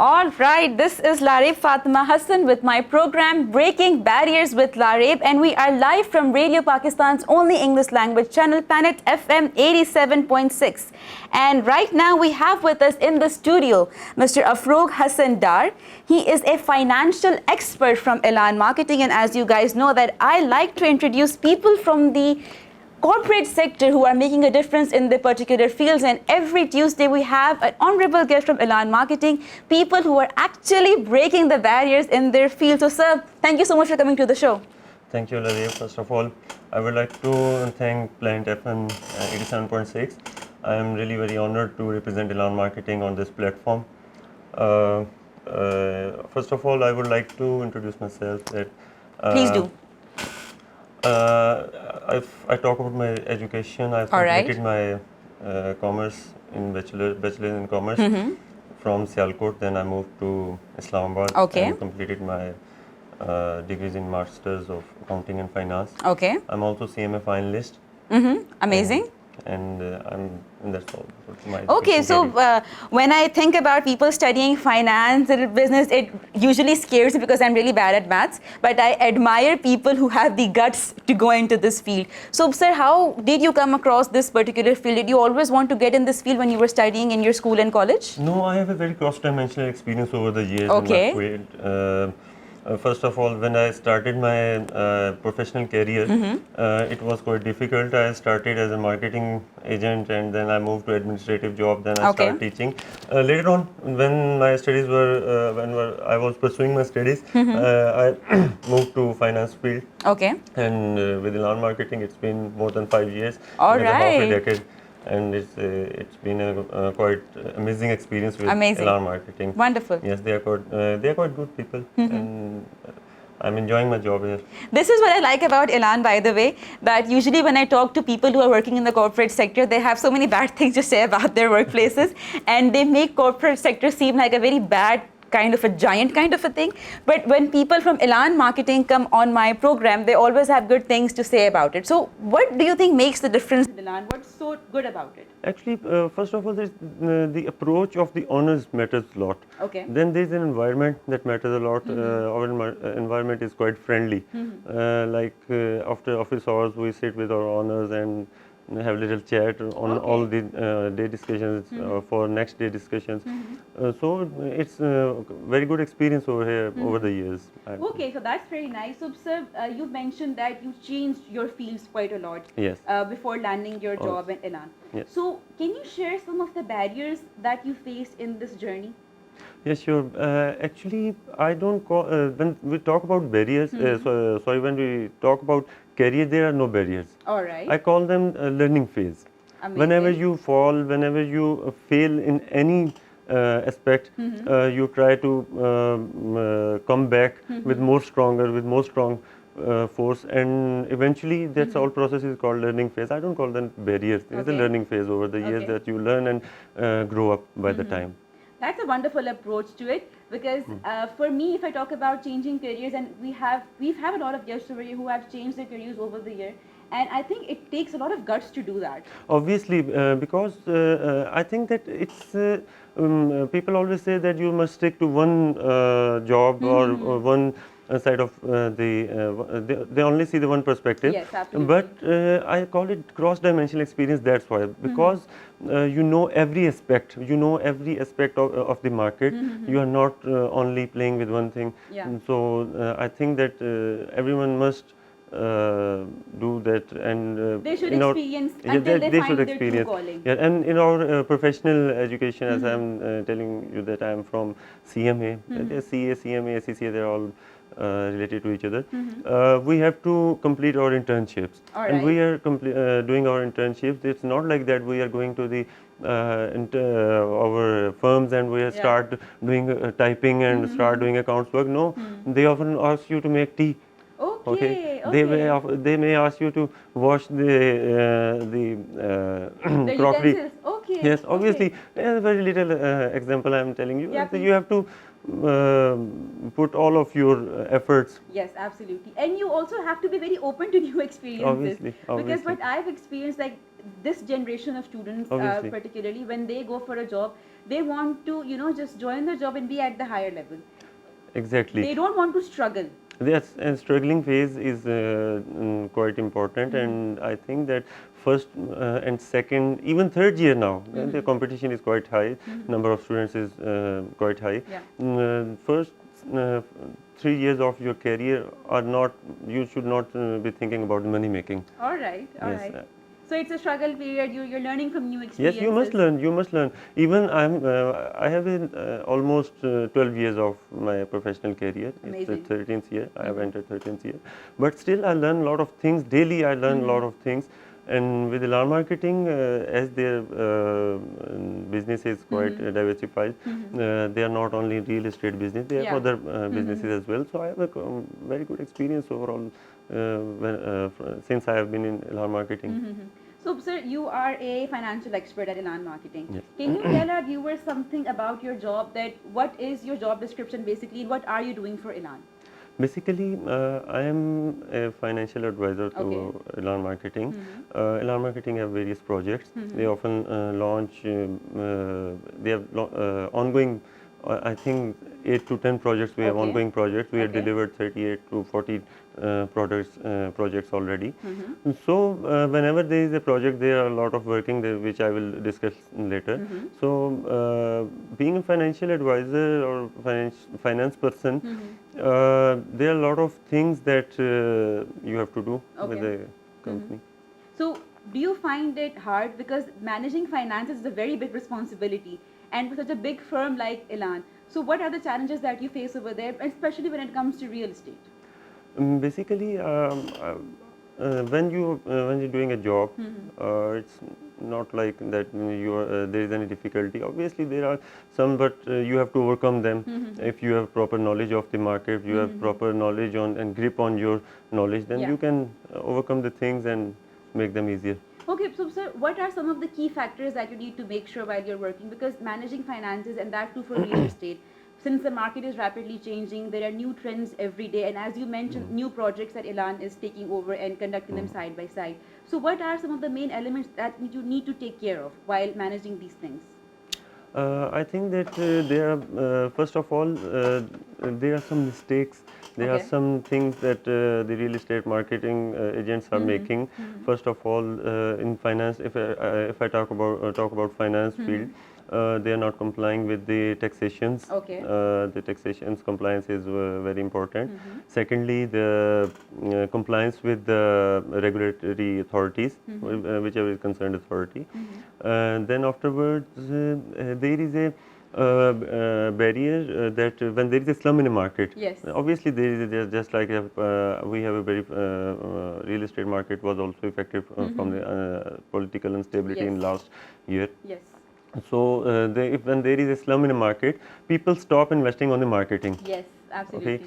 All right, this is Larib Fatima Hassan with my program Breaking Barriers with Larib, and we are live from Radio Pakistan's only English language channel, Planet FM 87.6. And right now we have with us in the studio Mr. Afroghe Hassan Dar. He is a financial expert from Elaan Marketing, and as you guys know that I like to introduce people from the corporate sector who are making a difference in their particular fields, and every Tuesday we have an honorable guest from Elaan Marketing, people who are actually breaking the barriers in their field. So sir, thank you so much for coming to the show. Thank you, Larry. First of all, I would like to thank Planet FM 87.6. I am really very honored to represent Elaan Marketing on this platform. First of all, I would like to introduce myself. Please do. I talk about my education. I've completed my commerce in bachelor in commerce from Sialkot. Then I moved to Islamabad and completed my degrees in Masters of Accounting and Finance. I'm also CMA finalist. Amazing. And that's all. So when I think about people studying finance and business, it usually scares me because I'm really bad at maths. But I admire people who have the guts to go into this field. So, sir, how did you come across this particular field? Did you always want to get in this field when you were studying in your school and college? No, I have a very cross-dimensional experience over the years in my field. First of all, when I started my professional career, it was quite difficult. I started as a marketing agent, and then I moved to administrative job. Then I started teaching. Later on, when my studies were, I was pursuing my studies, I moved to finance field. And with Elaan Marketing, it's been more than 5 years. Half a decade. And it's been a quite amazing experience with Elaan Marketing. Wonderful. Yes, they are quite good people, and I'm enjoying my job here. This is what I like about Elaan, by the way, that usually when I talk to people who are working in the corporate sector, they have so many bad things to say about their workplaces, and they make corporate sector seem like a very bad kind of a giant kind of a thing. But when people from Elaan Marketing come on my program, they always have good things to say about it. So what do you think makes the difference in Elaan? What's so good about it? Actually, first of all, the approach of the owners matters a lot. Then there's an environment that matters a lot. Our environment is quite friendly. After office hours, we sit with our owners and have a little chat on all the day discussions for next day discussions. So it's a very good experience over here over the years. So that's very nice. So sir, you mentioned that you changed your fields quite a lot before landing your job in Elaan. So can you share some of the barriers that you faced in this journey? Yes, sure. Actually, I don't call, when we talk about barriers, when we talk about career, there are no barriers. I call them learning phase. Whenever you fall, whenever you fail in any aspect, you try to come back with more strong force, and eventually that's all process is called learning phase. I don't call them barriers. It's a learning phase over the years that you learn and grow up by the time. That's a wonderful approach to it, because for me, if I talk about changing careers, and we've had a lot of guests over here who have changed their careers over the year, and I think it takes a lot of guts to do that. Obviously, because I think that it's people always say that you must stick to one job or one side of they only see the one perspective. Yes, absolutely. But I call it cross-dimensional experience. That's why, because you know every aspect. You know every aspect of the market. You are not only playing with one thing. So I think that everyone must do that, and they should experience until they find their true calling. And in our professional education, as I'm telling you that I'm from CMA, CA, CMA, SCCA, they're all related to each other. We have to complete our internships, and we are doing our internships. It's not like that we are going to the our firms and we start doing typing and start doing accounts work. No, they often ask you to make tea. They may ask you to wash the crockery. Okay. Yes, obviously, Okay. a very little example I am telling you. Yeah, So please. you have to put all of your efforts. Yes, absolutely. And you also have to be very open to new experiences. Obviously, Because obviously, what I've experienced, like this generation of students, obviously, particularly when they go for a job, they want to, just join the job and be at the higher level. exactly. They don't want to struggle. Yes, and struggling phase is quite important, and I think that first and second, even third year now, the competition is quite high. Number of students is quite high. Yeah. First uh, 3 years of your career are not. You should not be thinking about money making. All right, all Yes. right. So it's a struggle period. You're learning from new Yes, experiences. you must learn. You must learn. Even I have been almost 12 years of my professional career. It's the Amazing. 13th year. I have entered 13th year. But still, I learn a lot of things daily. I learn a lot of things. And with Elaan Marketing, as their business is quite diversified, they are not only real estate business. They have Yeah. other businesses as well. So I have a very good experience overall since I have been in Elaan Marketing. So, sir, you are a financial expert at Elaan Marketing. Yes. Can you tell our viewers something about your job? That what is your job description basically, and what are you doing for Elaan? Basically, I am a financial advisor to Okay. Elaan Marketing. Elaan Marketing have various projects. They often launch, they have ongoing, I think 8 to 10 projects. We have Okay. ongoing projects. We have Okay. delivered 38 to 40 projects already. So, whenever there is a project, there are a lot of working there, which I will discuss later. So, being a financial advisor or finance person, there are a lot of things that you have to do with Okay. the company. So, do you find it hard because managing finances is a very big responsibility, and with such a big firm like Elaan? So, what are the challenges that you face over there, especially when it comes to real estate? Basically, when you're doing a job, it's not like that there is any difficulty. Obviously, there are some, but you have to overcome them. If you have proper knowledge of the market, you have proper knowledge on and grip on your knowledge, then Yeah. you can overcome the things and make them easier. Okay, so sir, what are some of the key factors that you need to make sure while you're working? Because managing finances, and that too for real estate, since the market is rapidly changing, there are new trends every day, and as you mentioned, new projects that Elaan is taking over and conducting them side by side. So, what are some of the main elements that you need to take care of while managing these things? I think that there are, first of all, there are some mistakes. There are Okay. some things that the real estate marketing agents are making. First of all, in finance, if I talk about finance field, they are not complying with the taxations. Okay. The taxations compliance is very important. Secondly, the compliance with the regulatory authorities, whichever is concerned authority. Then afterwards, there is a barrier that when there is a slum in a market, Yes. obviously there is just like we have a very real estate market was also affected from the political instability in Yes. last year. Yes. So when there is a slum in a market, people stop investing on the marketing. Yes, absolutely. Okay,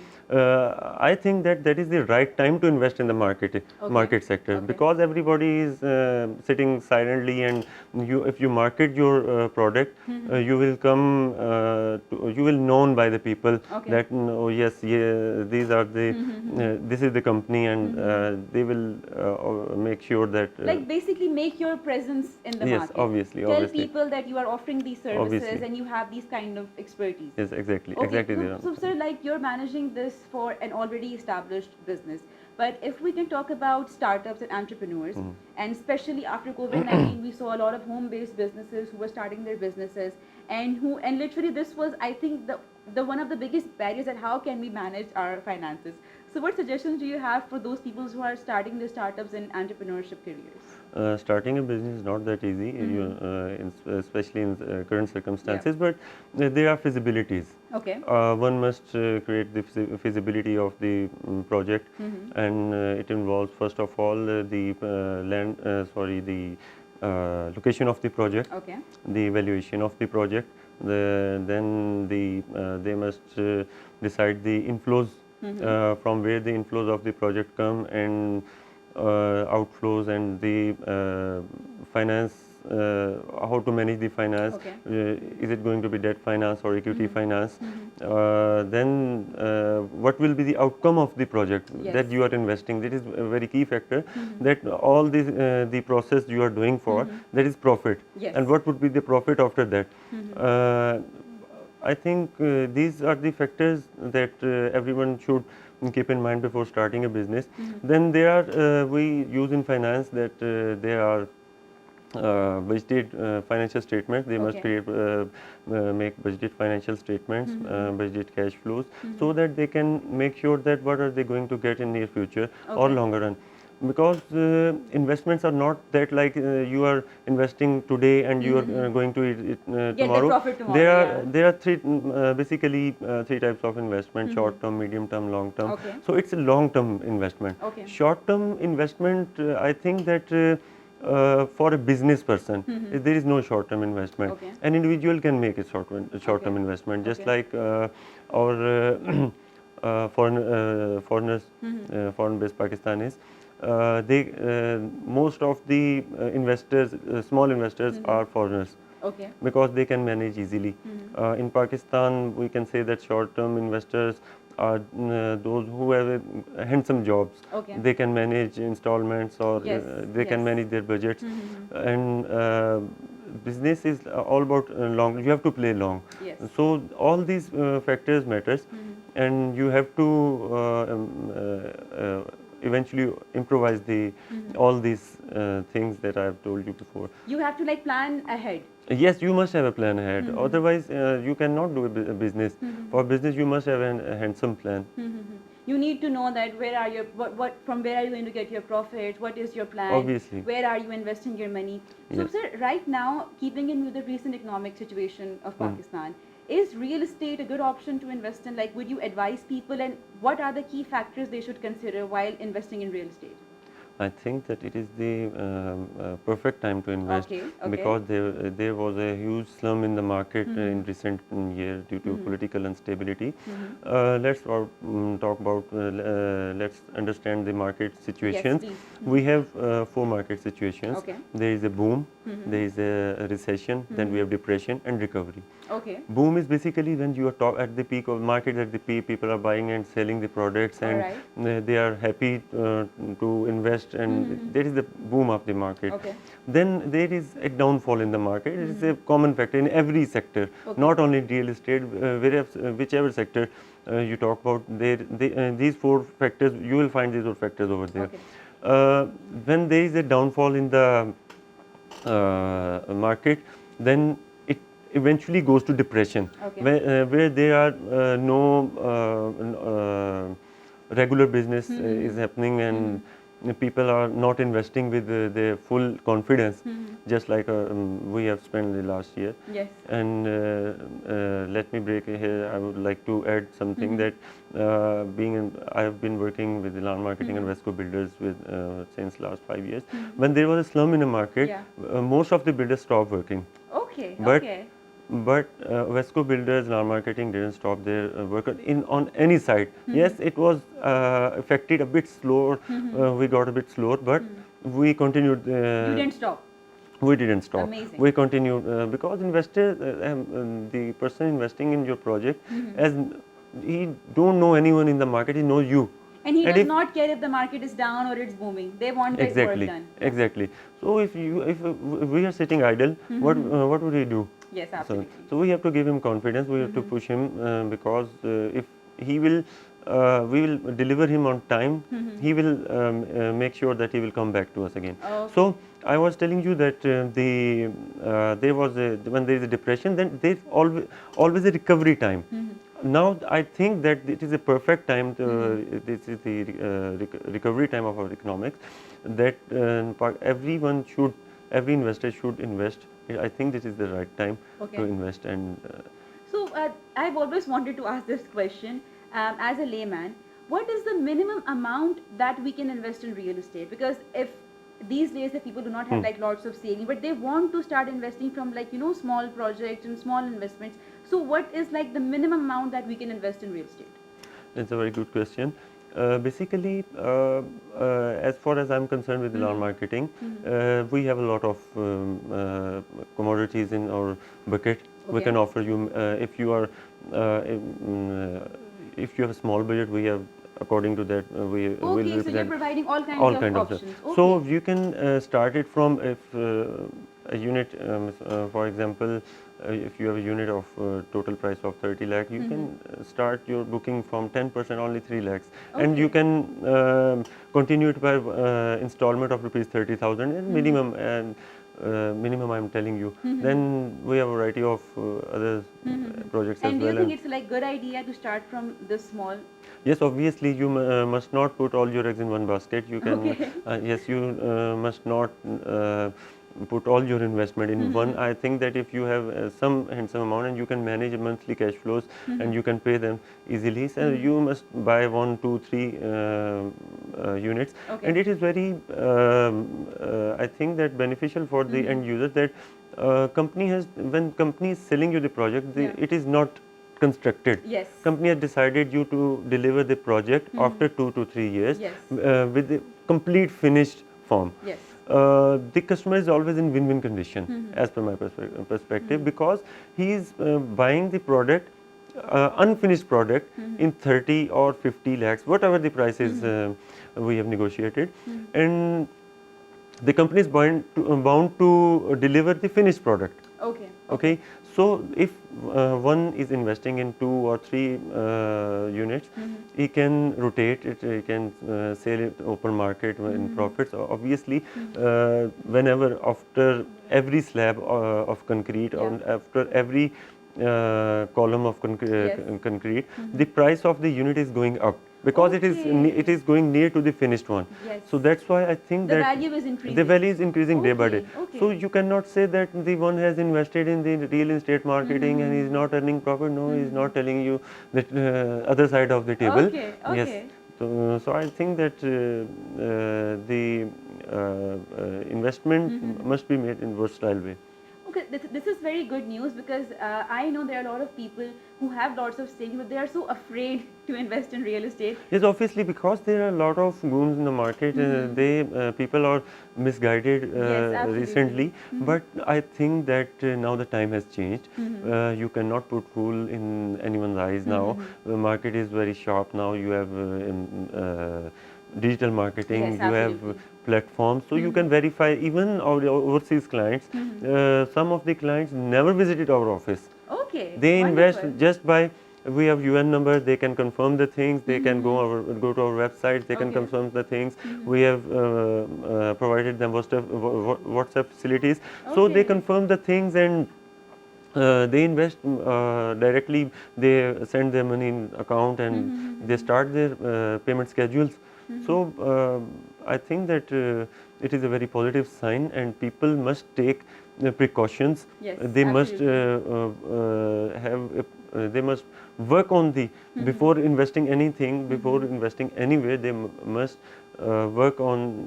I think that that is the right time to invest in the market sector, Okay. because everybody is sitting silently, and if you market your product, you will come you will known by the people Okay. that oh yes, yeah, these are the this is the company, and they will make sure that Like basically make your presence in the yes, market. obviously, Tell obviously. people that you are offering these services Obviously. and you have these kind of expertise. Yes, exactly, Okay, exactly. so sir, like you're managing this for an already established business. But if we can talk about startups and entrepreneurs, and especially after COVID-19, we saw a lot of home-based businesses who were starting their businesses, and literally this was, I think, the one of the biggest barriers at how can we manage our finances. So what suggestions do you have for those people who are starting their startups and entrepreneurship careers? Starting a business is not that easy, especially in current circumstances, but there are feasibilities. Okay. One must create the feasibility of the project, and it involves first of all the location of the project, Okay. the evaluation of the project, then they must decide the inflows, from where the inflows of the project come, and outflows, and the finance how to manage the finance. Okay. Is it going to be debt finance or equity finance? Then what will be the outcome of the project that you are investing? That is a very key factor. That all this the process you are doing for, that is profit. Yes. And what would be the profit after that? I think these are the factors that everyone should keep in mind before starting a business. Then there are we use in finance that there are budgeted financial statements. They must create make budgeted financial statements, budgeted cash flows, so that they can make sure that what are they going to get in near future or longer run. Because investments are not that like you are investing today and you are going to eat it Get tomorrow. the profit tomorrow. There are three basically three types of investment: short term, medium term, long term. So it's a long term investment. Short term investment, I think that for a business person, there is no short term investment. An individual can make a short term investment, just like our foreigners, foreign based Pakistanis. Most of the investors, small investors, are foreigners. Because they can manage easily. In Pakistan, we can say that short-term investors are those who have handsome jobs. They can manage installments or they can manage their budgets. And business is all about long. You have to play long. So all these factors matters, and you have to eventually improvise all these things that I have told you before. You have to like plan ahead. Yes, you must have a plan ahead. Otherwise, you cannot do a business. For business, you must have a handsome plan. You need to know that where are your from where are you going to get your profits? What is your plan? Obviously. Where are you investing your money? So, sir, right now, keeping in view the recent economic situation of Pakistan, is real estate a good option to invest in? Like, would you advise people, and what are the key factors they should consider while investing in real estate? I think that it is the perfect time to invest because there was a huge slump in the market in recent years due to political instability. Let's talk about, let's understand the market situations. Yes, we have four market situations. There is a boom, there is a recession, then we have depression and recovery. Boom is basically when you are at the peak of market, at the peak, people are buying and selling the products, and they are happy to invest, and there is the boom of the market. Then there is a downfall in the market. It is a common factor in every sector, not only in real estate, whichever sector you talk about. These four factors, you will find these four factors over there. When there is a downfall in the market, then it eventually goes to depression, where there are no regular business is happening, and people are not investing with their full confidence, just like we have spent the last year. And let me break here. I would like to add something that I have been working with Elaan Marketing and Vesco Builders since last 5 years. When there was a slump in the market, most of the builders stopped working. But Vesco Builders, Elaan Marketing didn't stop their work on any side. Yes, it was affected a bit slower. We got a bit slower, but we continued. You didn't stop. We didn't stop. Amazing. We continued because investors, the person investing in your project, as he don't know anyone in the market, he knows you. And he does not care if the market is down or it's booming. They want their work done. Exactly. So if we are sitting idle, what would he do? Yes, absolutely. So we have to give him confidence. We have to push him because if he will, we will deliver him on time. He will make sure that he will come back to us again. So I was telling you that there was when there is a depression, then there is always a recovery time. Now I think that it is a perfect time. This is the recovery time of our economics. That every investor should invest. I think this is the right time to invest. And so I've always wanted to ask this question as a layman. What is the minimum amount that we can invest in real estate? Because if these days the people do not have like lots of saving, but they want to start investing from like small projects and small investments. So what is like the minimum amount that we can invest in real estate? It's a very good question. Basically, as far as I'm concerned with Elaan Marketing, we have a lot of commodities in our bucket. We Okay. can offer you if you are if you have a small budget. We have according to that we will Okay, so you're represent providing all kinds all of kind of stuff. options. Okay. So you can start it from if a unit, for example, if you have a unit of total price of 30 lakh, you can start your booking from 10% only 3 lakhs, and you Okay. can continue it by installment of rupees 30,000 and minimum minimum I'm telling you. Then we have a variety of other projects as And do you well. think And it's like good idea to start from this small? yes, obviously you must not put all your eggs in one basket. You can, Okay. yes, you must not put all your investment in one. I think that if you have some handsome amount and you can manage monthly cash flows and you can pay them easily, so you must buy 1, 2, 3 units. Okay. And it is very, I think that beneficial for the end user that company has, when company is selling you the project, Yeah. it is not constructed. Yes. Company has decided you to deliver the project after 2 to 3 years Yes. with the complete finished form. Yes. The customer is always in win-win condition as per my perspective because he is buying the product, unfinished product in 30 or 50 lakhs, whatever the price is we have negotiated, and the company is bound to deliver the finished product. Okay. Okay, so if one is investing in 2 or 3 units, he can rotate it, he can sell it open market in profits. Obviously, whenever after every slab of concrete or after every column of Yes. concrete, the price of the unit is going up because it is going near to the finished one. Yes. So that's why I think The that value is increasing. the value is increasing day by day. Okay. So you cannot say that the one has invested in the real estate marketing and is not earning profit. No, he is not telling you that other side of the table. Okay. Yes. Okay. So I think that the investment must be made in versatile way. Okay, this is very good news because I know there are a lot of people who have lots of savings, but they are so afraid to invest in real estate. Yes, obviously, because there are a lot of goons in the market. People are misguided Yes, absolutely. recently. But I think that now the time has changed. You cannot put fool in anyone's eyes now. The market is very sharp now. You have digital marketing. Yes, you have absolutely. platforms, so you can verify even our overseas clients. Some of the clients never visited our office. Okay. They invest Wonderful. just by, we have UN number, they can confirm the things, they can go to our website, they can Okay. confirm the things. We have provided them WhatsApp facilities, so they Okay. confirm the things and they invest directly. They send their money in account and they start their payment schedules. So I think that it is a very positive sign, and people must take precautions. Yes, They must they must work on the before investing anything, before investing anywhere. They must work on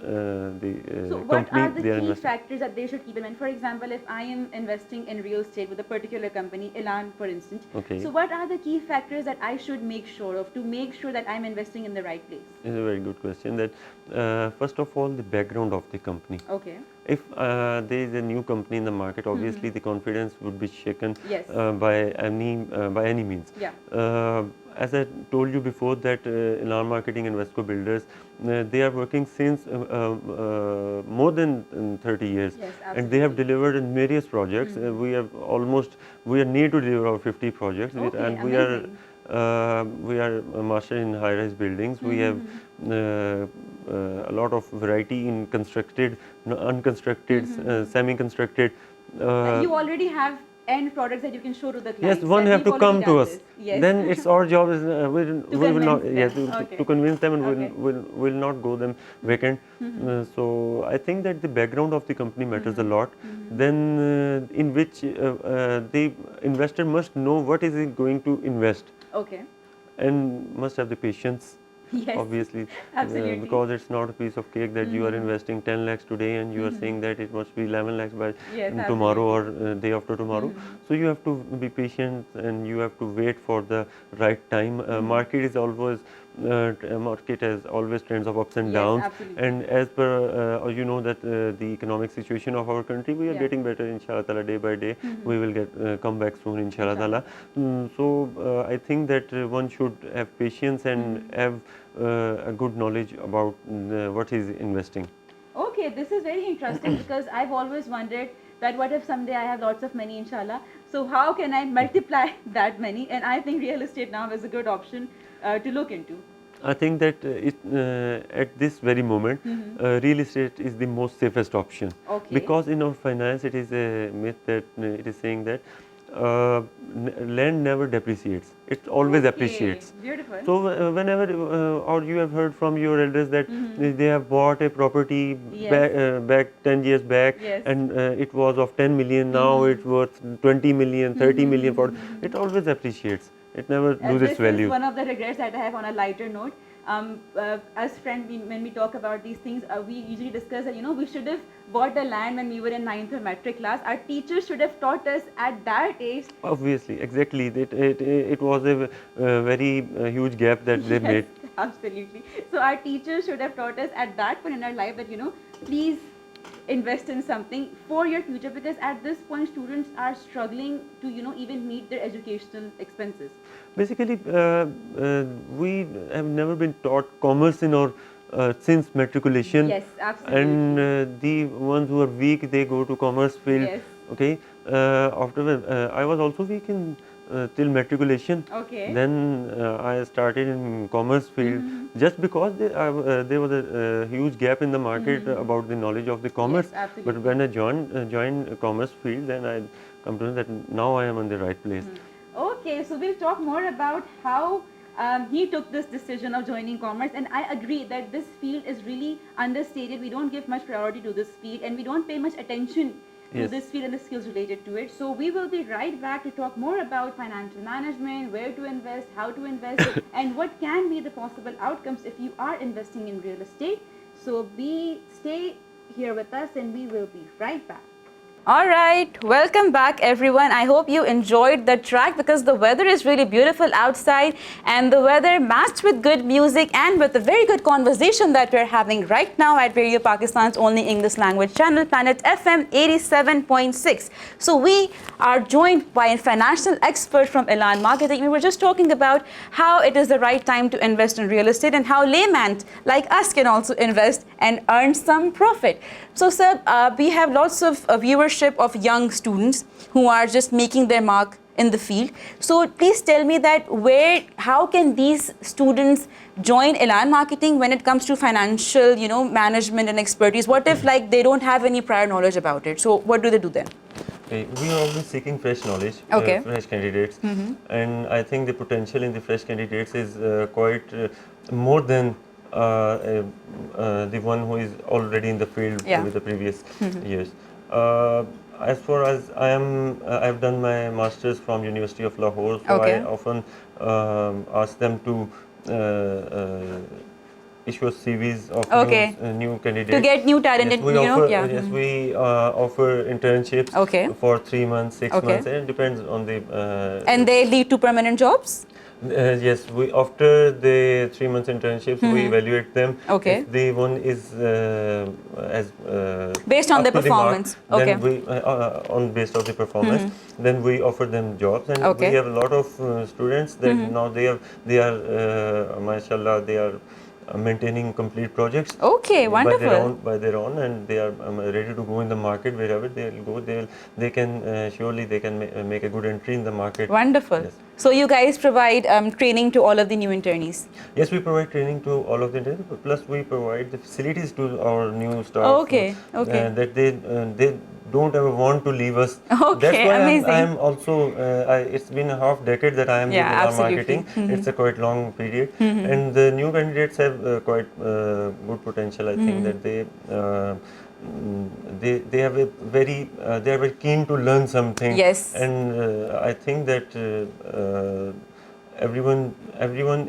the So what company are the they are key investing. factors that they should keep in mind? For example, if I am investing in real estate with a particular company, Elaan for instance, Okay. so what are the key factors that I should make sure of to make sure that I'm investing in the right place? It's a very good question. That first of all, the background of the company. Okay. If there is a new company in the market, obviously the confidence would be shaken Yes. by any means. Yeah. As I told you before, that Elaan Marketing and Vesco Builders, they are working since more than 30 years, Yes, and they have absolutely. delivered in various projects. We are near to deliver our 50 projects, Okay, and amazing. we are a master in high-rise buildings. We have a lot of variety in constructed, unconstructed, semi-constructed. Like you already have end products that you can show to the Yes, clients. one that have we've to already come done to us. this. Yes. Then it's our job is we will not, convince yes, them. to Okay. convince them, and Okay. will not go them vacant. So I think that the background of the company matters a lot. Then in which the investor must know what is he going to invest, Okay. and must have the patience. Yes. Obviously, Absolutely. because it's not a piece of cake that you are investing 10 lakhs today and you are saying that it must be 11 lakhs by Yes, tomorrow or absolutely. day after tomorrow. So you have to be patient and you have to wait for the right time. Market is always market has always trends of ups and Yes, downs. absolutely. And as per you know that the economic situation of our country, we are getting better inshallah ta'ala day by day. We will get come back soon inshallah ta'ala. So I think that one should have patience and have a good knowledge about what is investing. Okay, this is very interesting because I've always wondered that what if someday I have lots of money, inshallah. So how can I multiply that money? And I think real estate now is a good option to look into. I think that at this very moment, real estate is the most safest option. Okay. Because in our finance, it is a myth that it is saying that land never depreciates; it always appreciates. Beautiful. So whenever, or you have heard from your elders that they have bought a property back 10 years back, and it was of 10 million. Now it's worth 20 million, 30 million. It always appreciates. It never loses value. This is one of the regrets that I have on a lighter note. As friends, when we talk about these things, we usually discuss that we should have bought the land when we were in 9th or metric class. Our teachers should have taught us at that age. Obviously, exactly. It was a very huge gap that they made. Absolutely. So our teachers should have taught us at that point in our life that please invest in something for your future, because at this point students are struggling to even meet their educational expenses. Basically, we have never been taught commerce in our since matriculation. Yes, absolutely. And the ones who are weak, they go to commerce field. Yes. Okay. After I was also weak in till matriculation. Okay. Then I started in commerce field just because there was a huge gap in the market about the knowledge of the commerce. Yes, absolutely. But when I joined commerce field, then I come to know that now I am on the right place. Okay, so we'll talk more about how he took this decision of joining commerce, and I agree that this field is really understated. We don't give much priority to this field, and we don't pay much attention to this field and the skills related to it. So we will be right back to talk more about financial management, where to invest, how to invest, and what can be the possible outcomes if you are investing in real estate. So stay here with us, and we will be right back. All right, welcome back everyone. I hope you enjoyed the track because the weather is really beautiful outside, and the weather matched with good music and with a very good conversation that we're having right now at Radio Pakistan's only English language channel, Planet FM 87.6. So we are joined by a financial expert from Elaan Marketing. We were just talking about how it is the right time to invest in real estate and how laymen like us can also invest and earn some profit. So sir, we have lots of viewers of young students who are just making their mark in the field. So please tell me that how can these students join Elaan Marketing when it comes to financial, management and expertise? What if they don't have any prior knowledge about it? So what do they do then? Okay. We are always seeking fresh knowledge, fresh candidates, and I think the potential in the fresh candidates is quite more than the one who is already in the field with the previous years. As far as I've done my masters from University of Lahore, so I often ask them to issue CVs of new candidates. To get new talent, yes, we offer internships for 3 months, 6 months, and it depends on the. And they lead to permanent jobs? Yes, after the 3 months internships, we evaluate them. If the one is based on the performance, then we on based of the performance, then we offer them jobs, and we have a lot of students that now they are mashallah, they are maintaining complete projects. Okay, wonderful. By their own, and they are ready to go in the market wherever they'll go. They can surely they can make a good entry in the market. Wonderful. Yes. So you guys provide training to all of the new internees? Yes, we provide training to all of the internees. Plus, we provide the facilities to our new staff. That they don't ever want to leave us. That's why amazing. I'm also. It's been a half decade that I am with Elaan Marketing. It's a quite long period, and the new candidates have quite good potential. I think that they have a very they are very keen to learn something. Yes. And I think that everyone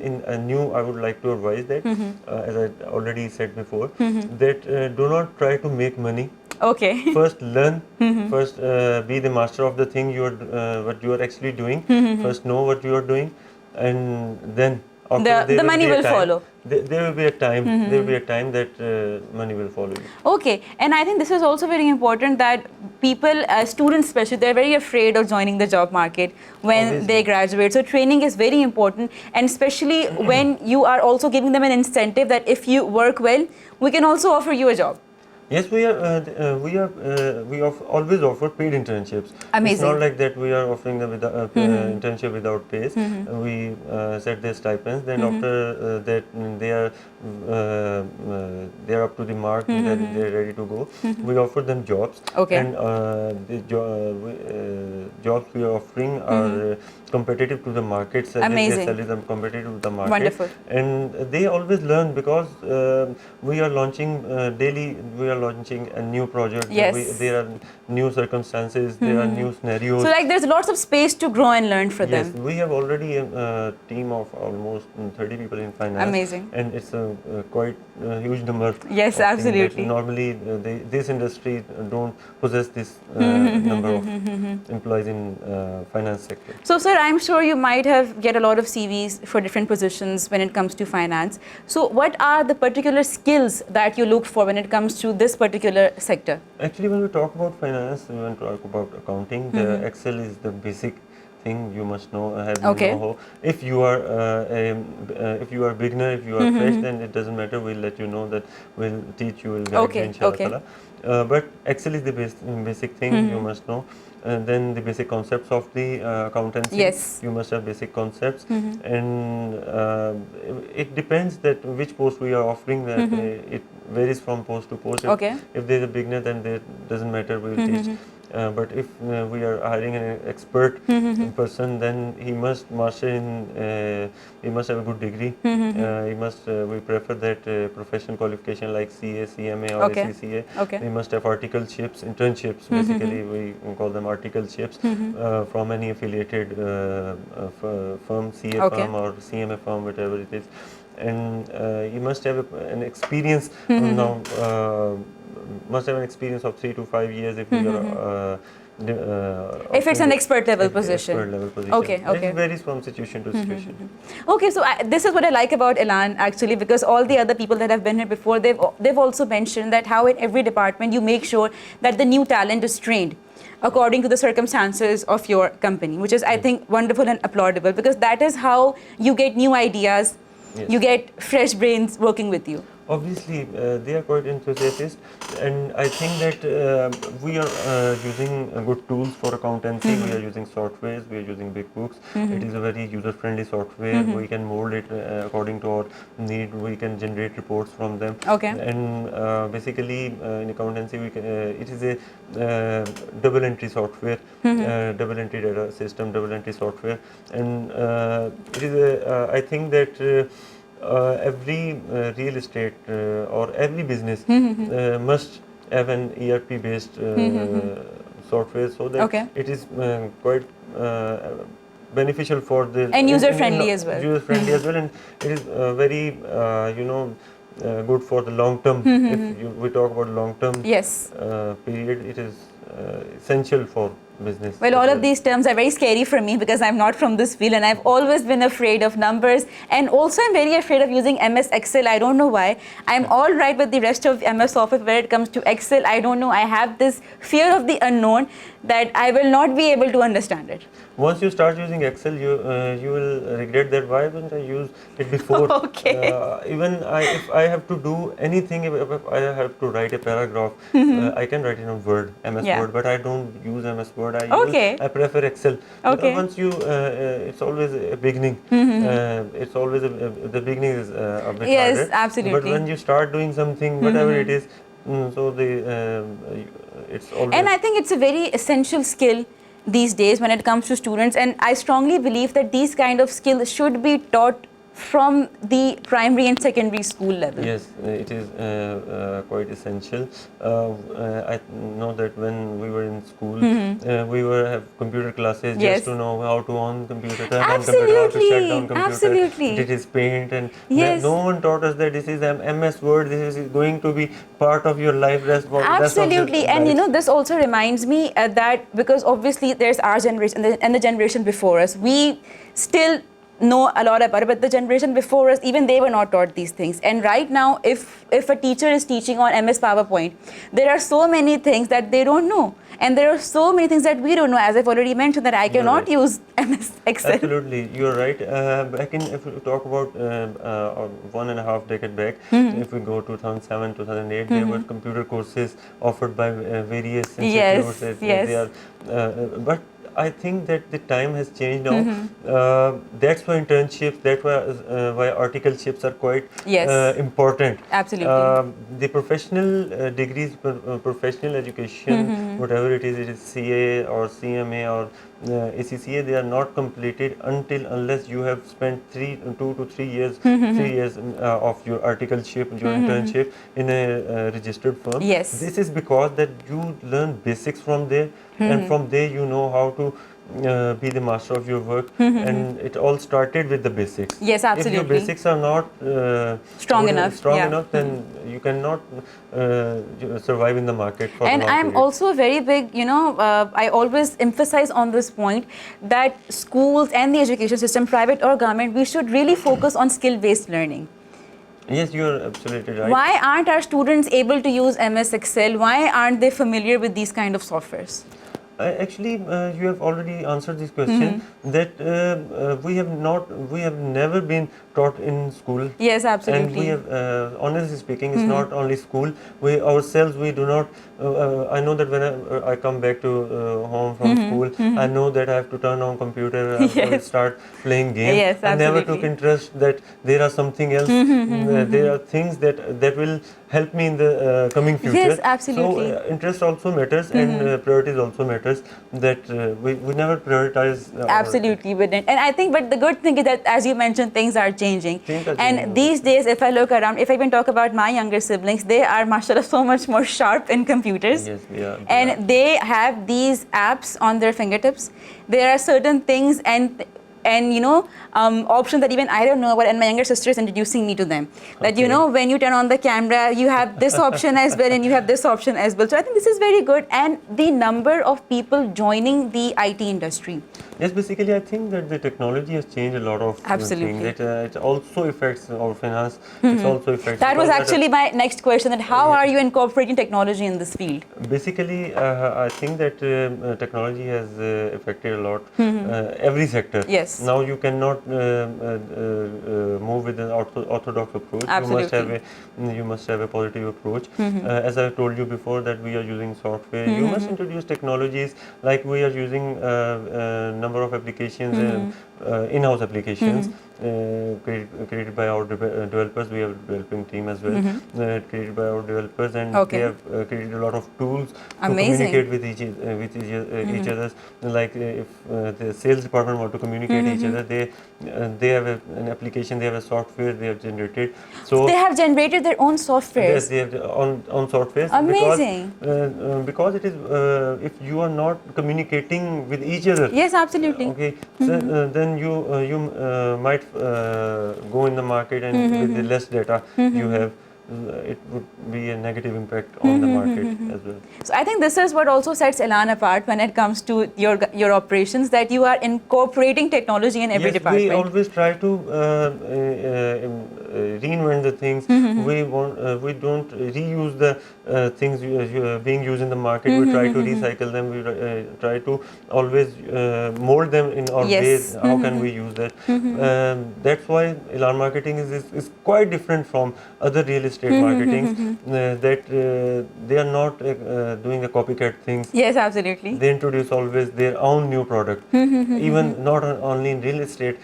in new, I would like to advise that, as I already said before, that do not try to make money. First learn, first be the master of the thing what you are actually doing. First know what you are doing, and then the money will follow. There will be a time. There will be a time that money will follow you. Okay, and I think this is also very important that people, students especially, they're very afraid of joining the job market when Obviously. they graduate. So training is very important, and especially when you are also giving them an incentive that if you work well, we can also offer you a job. Yes, we always offer paid internships. Amazing. It's not like that we are offering them with internship without pays. We set their stipends. Then after that, they are up to the mark. Then they are ready to go. We offer them jobs. Okay. And the jobs we are offering are competitive to the market. Amazing. Their salaries are competitive to the market. Wonderful. And they always learn because we are launching daily. We are launching a new project. Yes. There are new circumstances. There are new scenarios. So like there's lots of space to grow and learn for them. Yes, we have already a team of almost 30 people in finance. Amazing. And it's a quite huge number. Yes, absolutely. Normally, this industry don't possess this number of employees in finance sector. So, sir, I'm sure you might have get a lot of CVs for different positions when it comes to finance. So, what are the particular skills that you look for when it comes to this particular sector? Actually, when we talk about finance, we want to talk about accounting. The Excel is the basic thing you must know. Know. If you are a beginner, if you are fresh, then it doesn't matter. We'll let you know that. We'll teach you. We'll guide you, inshallah. But Excel is the basic thing you must know. And then the basic concepts of the accountancy. Yes. You must have basic concepts, and it depends that which post we are offering. That it varies from post to post. If there is a beginner, then it doesn't matter. We will teach. But if we are hiring an expert person, then he must master in. He must have a good degree. He must. We prefer that professional qualification like CA, CMA, or ACCA. He must have articleships, internships. Basically, we call them articleships from any affiliated firm, CA firm or CMA firm, whatever it is. And you must have an experience now. Must have an experience of 3 to 5 years if you are. If it's an expert level position. Okay. It varies from situation to situation. Okay, so this is what I like about Elaan actually, because all the other people that have been here before, they've also mentioned that how in every department you make sure that the new talent is trained according to the circumstances of your company, which is I think wonderful and applaudable, because that is how you get new ideas, you get fresh brains working with you. Obviously, they are quite enthusiastic, and I think that we are using good tools for accountancy. We are using softwares, we are using big books. It is a very user-friendly software. We can mold it according to our need. We can generate reports from them. And basically, in accountancy, it is a double entry software, double entry data system, double entry software, and it is I think that. Every real estate or every business must have an ERP based software, so that it is quite beneficial for the and user friendly as well. User friendly as well, and it is very good for the long term. If we talk about long term period, it is essential for business. Well, all of these terms are very scary for me because I'm not from this field, and I've always been afraid of numbers, and also I'm very afraid of using MS Excel. I don't know why. I'm all right with the rest of MS Office. Where it comes to Excel, I don't know. I have this fear of the unknown that I will not be able to understand it. Once you start using Excel, you will regret that. Why haven't I used it before? Even if I have to do anything, if I have to write a paragraph, I can write it on Word, MS Word, but I don't use MS Word. I prefer Excel. Once you, it's always a beginning. It's always the beginning is a bit harder. Yes, absolutely. But when you start doing something, whatever it is, so it's always. And I think it's a very essential skill these days when it comes to students, and I strongly believe that these kind of skills should be taught from the primary and secondary school level. Yes, it is quite essential. I know that when we were in school, we were have computer classes just to know how to on computer, turn on computer, how to shut down computer. It is paint, and no one taught us that this is MS Word. This is going to be part of your life. Absolutely, and you know, this also reminds me that because obviously there's our generation and the generation before us, we still know a lot about it, but the generation before us, even they were not taught these things. And right now, if a teacher is teaching on MS PowerPoint, there are so many things that they don't know. And there are so many things that we don't know, as I've already mentioned, that I cannot use MS Excel. Absolutely, you're right. Back in, if we talk about 1.5 decade back, if we go 2007, 2008, there were computer courses offered by various institutes. Yes. They are, but I think that the time has changed now. That's why internships, that's why articleships are quite important. Absolutely. The professional degrees, professional education, whatever it is CA or CMA or ACCA, they are not completed unless you have spent 2 to 3 years, 3 years of your articleship, your internship in a registered firm. Yes. This is because that you learn basics from there, and from there you know how to be the master of your work, and it all started with the basics. Yes, absolutely. If your basics are not strong enough, then you cannot survive in the market for and a long I'm period. also very big, I always emphasize on this point that schools and the education system, private or government, we should really focus on skill-based learning. Yes, you are absolutely right. Why aren't our students able to use MS Excel? Why aren't they familiar with these kind of softwares? Actually, you have already answered this question, that we have never been taught in school. Yes, absolutely. And we have, honestly speaking, it's not only school. We ourselves, we do not. I know that when I come back to home from school, I know that I have to turn on computer and start playing games. Yes, I never absolutely. took interest that there are something else. There are things that will help me in the coming future. Yes, absolutely. So interest also matters, and priorities also matters. That we never prioritize. Absolutely, we didn't. And I think, but the good thing is that, as you mentioned, things are changing. Things are And changing, these days, if I look around, if I even talk about my younger siblings, they are, mashallah, so much more sharp in computers. Yes, we are. And they have these apps on their fingertips. There are certain things and options that even I don't know about, and my younger sister is introducing me to them. That, when you turn on the camera, you have this option as well, and you have this option as well. So I think this is very good. And the number of people joining the IT industry. Yes, basically, I think that the technology has changed a lot of Absolutely. things. That it also affects our finance. It also affects. That was actually my next question. That how are you incorporating technology in this field? Basically, I think that technology has affected a lot every sector. Yes. Now you cannot move with an orthodox approach. Absolutely. You must have a positive approach. As I told you before, that we are using software. You must introduce technologies, like we are using number of applications, in-house applications created by our developers. We have a developing team as well, created by our developers, and they have created a lot of tools to communicate with each other. Like if the sales department want to communicate each other, they have an application, they have a software they have generated. So they have generated their own software. Yes, they have on software. Amazing. Because it is if you are not communicating with each other. Yes, absolutely. Okay, so, then you might go in the market, and with the less data you have, it would be a negative impact on the market as well. So I think this is what also sets Elaan apart when it comes to your operations, that you are incorporating technology in every department. We always try to reinvent the things. We don't reuse the things being used in the market. We try to recycle them. We try to always mold them in our ways. How can we use that? That's why Elaan Marketing is quite different from other real estate marketing, that they are not doing the copycat things. Yes, absolutely. They introduce always their own new product. Even not only in real estate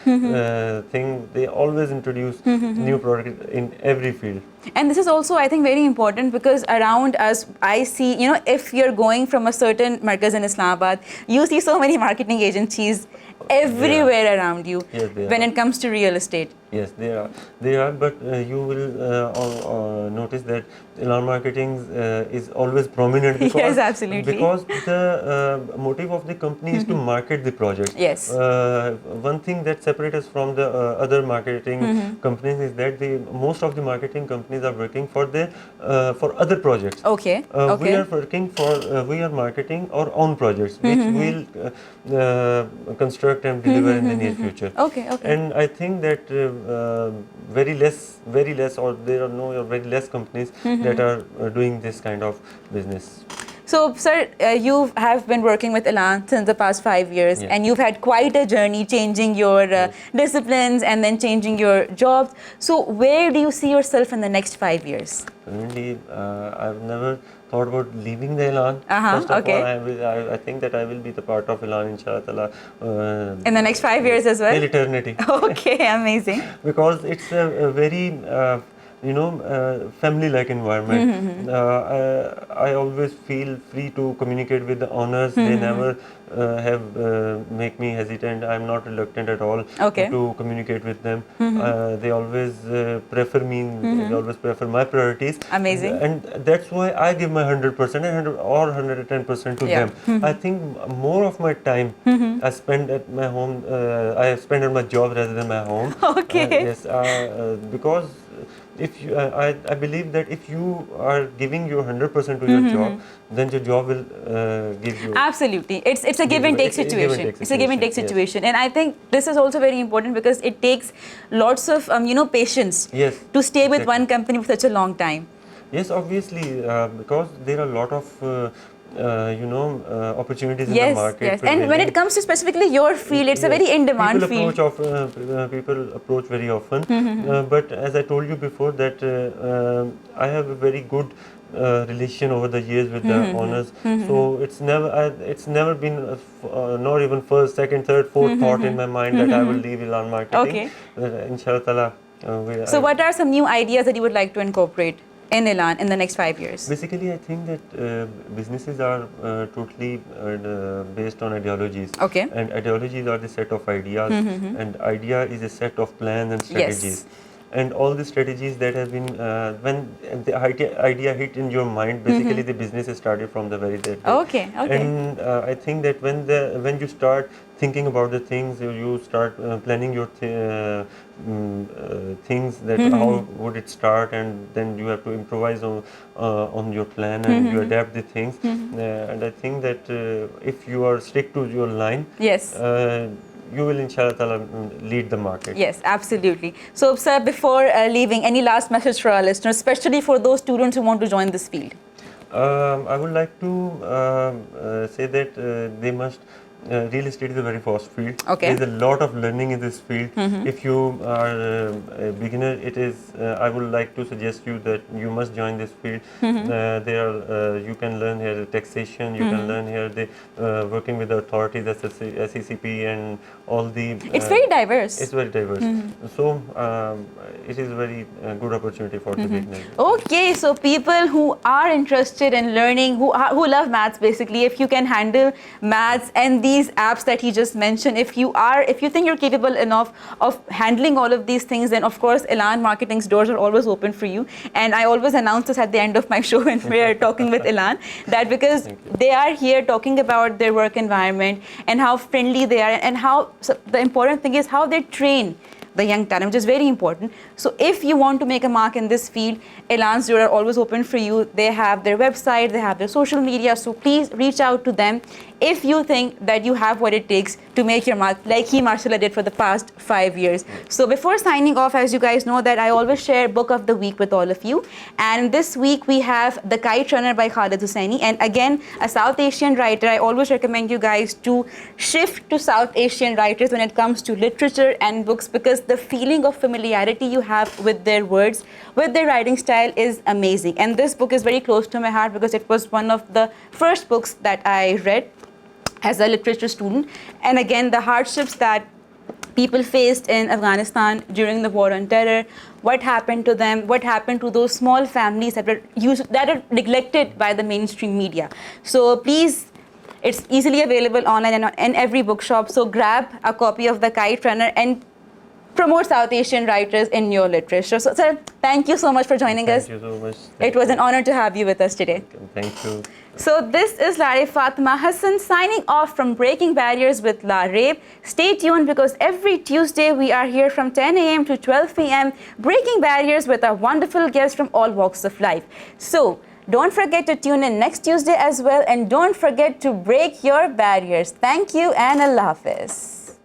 thing, they always introduce new product in every field. And this is also, I think, very important, because around us, I see, if you're going from a certain markaz in Islamabad, you see so many marketing agencies everywhere around you. Yes, when it comes to real estate. Yes, they are, but you will notice that Elaan Marketing is always prominent, because, yes, absolutely. because the motive of the company is to market the project. Yes. One thing that separates us from the other marketing companies is that most of the marketing companies are working for for other projects. Okay. We are marketing our own projects, which we'll construct product and deliver in the near future. Okay. And I think that very less, or there are no or very less companies that are doing this kind of business. So, sir, you have been working with Elaan since the past 5 years, Yes. and you've had quite a journey changing your disciplines and then changing your jobs. So, where do you see yourself in the next 5 years? Currently, I've never thought about leaving the Elaan. First of all, I think that I will be the part of Elaan, inshallah. In the next 5 years as well? Till eternity. Okay, amazing. Because it's a very family-like environment. I always feel free to communicate with the owners. They never make me hesitant. I'm not reluctant at all to communicate with them. They always prefer me. They always prefer my priorities. Amazing. And that's why I give my 100% or 110% to them. I think more of my time I spend at my home. I spend at my job rather than my home. Okay. Yes, because if you, I believe that if you are giving your 100% to your job, then your job will give you. Absolutely, it's a give and take situation. It's a give and take situation, and I think this is also very important because it takes lots of patience to stay with one company for such a long time. Yes, obviously, because there are a lot of opportunities in the market. Yes, and when it comes to specifically your field, it's a very in-demand field. People approach very often, but as I told you before that I have a very good relation over the years with the owners. So it's never been not even first, second, third, fourth thought in my mind that I will leave Elaan Marketing. Inshallah. So what are some new ideas that you would like to incorporate in Elaan in the next 5 years? Basically, I think that businesses are totally based on ideologies. And ideologies are the set of ideas, and idea is a set of plans and strategies. And all the strategies that have been, when the idea hit in your mind, basically the business is started from the very day. And I think that when you start thinking about the things, you start planning your things, that how would it start, and then you have to improvise on your plan, and you adapt the things. And I think that if you are stick to your line, you will inshallah lead the market. Yes, absolutely. So, sir, before leaving, any last message for our listeners, especially for those students who want to join this field? I would like to say that they must. Real estate is a very fast field. There is a lot of learning in this field. If you are a beginner, I would like to suggest you that you must join this field. You can learn here the taxation. You can learn here the working with the authorities, SECP, and all the. It's very diverse. It's very diverse. So it is a very good opportunity for the beginner. Okay, so people who are interested in learning, who love maths, basically, if you can handle maths and these apps that he just mentioned, if you think you're capable enough of handling all of these things, then of course Elaan Marketing's doors are always open for you. And I always announce this at the end of my show when we are talking with Elaan, that because they are here talking about their work environment and how friendly they are, and the important thing is how they train the young talent, which is very important. So if you want to make a mark in this field, Elaan's doors are always open for you. They have their website, they have their social media, so please reach out to them if you think that you have what it takes to make your mark, like he, mashallah, did for the past 5 years. So before signing off, as you guys know that I always share Book of the Week with all of you. And this week we have The Kite Runner by Khalid Hosseini. And again, a South Asian writer. I always recommend you guys to shift to South Asian writers when it comes to literature and books, because the feeling of familiarity you have with their words, with their writing style is amazing. And this book is very close to my heart because it was one of the first books that I read as a literature student. And again, the hardships that people faced in Afghanistan during the war on terror, what happened to them, what happened to those small families that are neglected by the mainstream media. So please, it's easily available online and in every bookshop. So grab a copy of The Kite Runner and promote South Asian writers in your literature. So, sir, thank you so much for joining us. Thank you so much. It was an honor to have you with us today. Thank you. So this is Larib Fatima Hassan signing off from Breaking Barriers with Larib. Stay tuned because every Tuesday we are here from 10 a.m. to 12 p.m. breaking barriers with our wonderful guests from all walks of life. So don't forget to tune in next Tuesday as well, and don't forget to break your barriers. Thank you and Allah Hafiz.